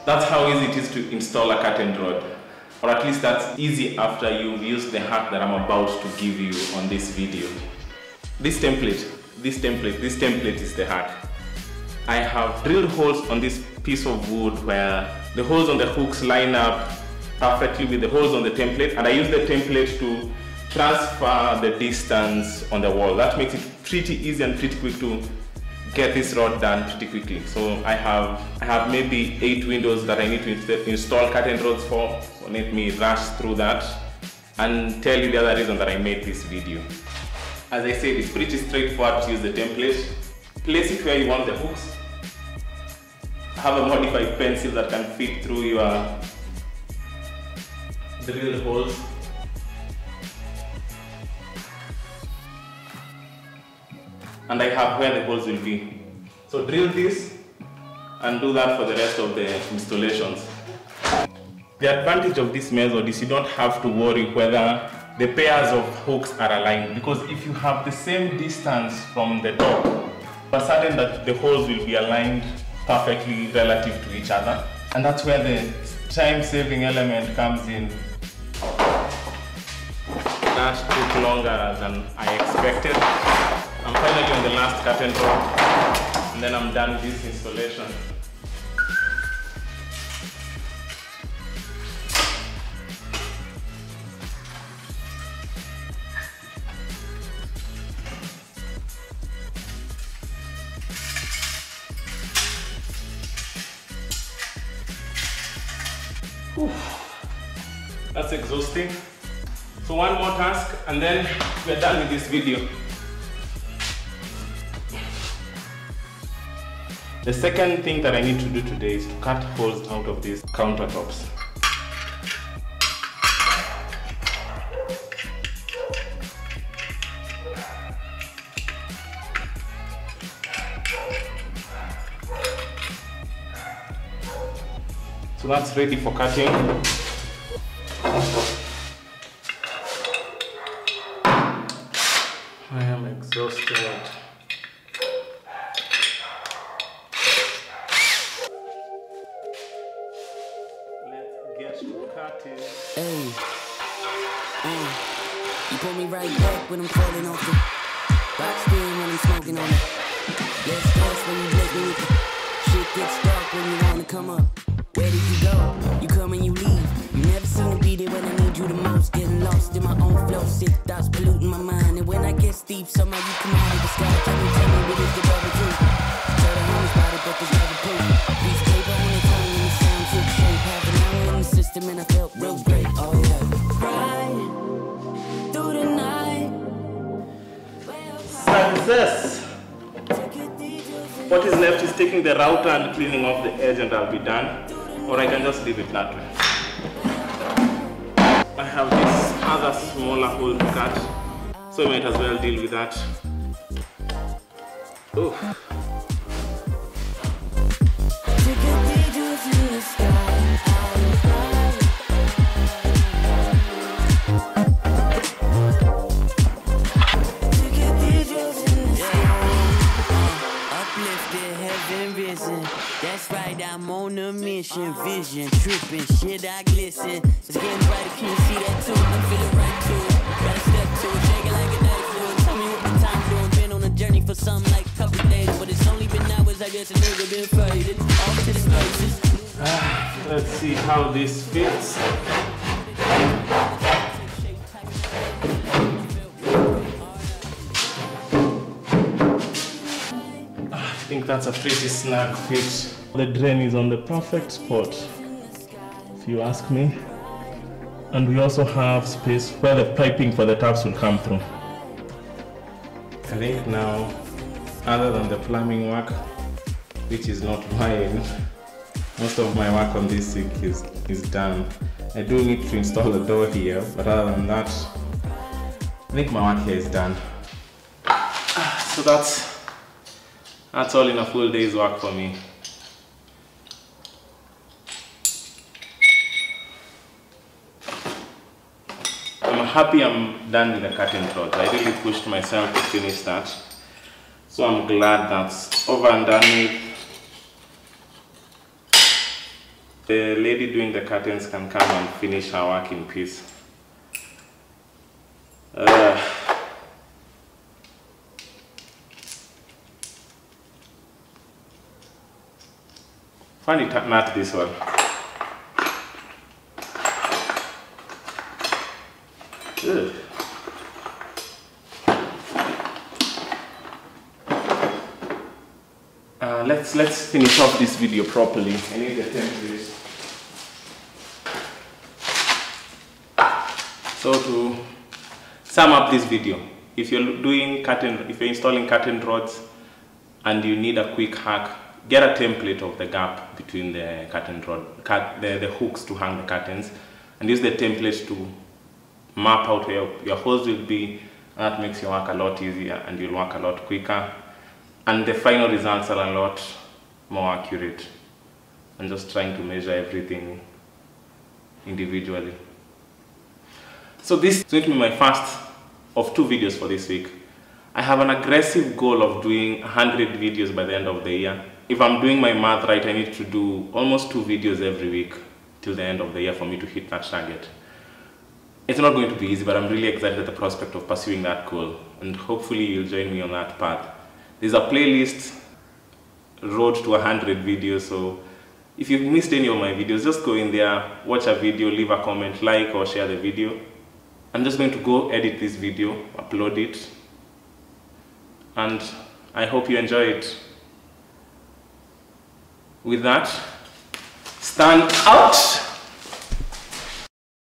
That's how easy it is to install a curtain rod. Or at least that's easy after you've used the hack that I'm about to give you on this video. This template is the hack. I have drilled holes on this piece of wood where the holes on the hooks line up perfectly with the holes on the template, and I use the template to transfer the distance on the wall. That makes it pretty easy and pretty quick to get this rod done pretty quickly. So I have maybe 8 windows that I need to install curtain rods for. So let me rush through that and tell you the other reason that I made this video. As I said, it's pretty straightforward to use the template. Place it where you want the hooks. Have a modified pencil that can fit through your drill holes. And I have where the holes will be. So drill this and do that for the rest of the installations. The advantage of this method is you don't have to worry whether the pairs of hooks are aligned, because if you have the same distance from the top, you are certain that the holes will be aligned perfectly relative to each other. And that's where the time-saving element comes in. That took longer than I expected. I'm finally on the last curtain rod, and then I'm done with this installation. Whew. That's exhausting. So one more task and then we're done with this video. The second thing that I need to do today is to cut holes out of these countertops. So that's ready for cutting. I am exhausted. Hey, you pull me right back when I'm falling off the box stand when I'm smoking on it. Let's dance when you break me with the shit gets dark when you wanna come up. Where did you go? You come and you leave. You never seem to be there when I need you the most. Getting lost in my own flow, sick thoughts polluting my mind. And when I get steep, somehow you come out of the sky. Tell me what is the rubber truth? Tell the homies about it, but there's never proof. These paper on the tongue and the sound took shape. Half an hour in the system and I felt real great. Oh yeah. Right through the night. Success! What is left is taking the router and cleaning off the edge, and I'll be done. Or I can just leave it that way. I have this other smaller hole to cut, so I might as well deal with that. Oof. That's right, I'm on a mission, vision, tripping, shit, I glisten. It's getting brighter, can you see that too? I'm feeling right too. Gotta step to it, shake it like a knife would. Tell me what the time doing, been on a journey for something like a couple days, but it's only been hours, I guess a nigga been faded. Off to the spaces. Let's see how this fits. I think that's a pretty snug fit. The drain is on the perfect spot, if you ask me. And we also have space where the piping for the taps will come through. I think now, other than the plumbing work, which is not mine, most of my work on this sink is done. I do need to install a door here, but other than that, I think my work here is done. So that's all in a full day's work for me. I'm happy I'm done with the curtain rods. I really pushed myself to finish that. So I'm glad that's over and done with. The lady doing the curtains can come and finish her work in peace. Funny nut, this one. Ugh. Let's finish off this video properly. I need the template. So to sum up this video, if you're installing curtain rods and you need a quick hack, get a template of the gap between the curtain rod, the hooks to hang the curtains, and use the template to map out where your holes will be. That makes your work a lot easier and you'll work a lot quicker. And the final results are a lot more accurate. I'm just trying to measure everything individually. So this is going to be my first of 2 videos for this week. I have an aggressive goal of doing 100 videos by the end of the year. If I'm doing my math right, I need to do almost 2 videos every week till the end of the year for me to hit that target. It's not going to be easy, but I'm really excited at the prospect of pursuing that goal, and hopefully you'll join me on that path. There's a playlist, Road to 100 videos, so if you've missed any of my videos, just go in there, watch a video, leave a comment, like or share the video. I'm just going to go edit this video, upload it, and I hope you enjoy it. With that, stand out!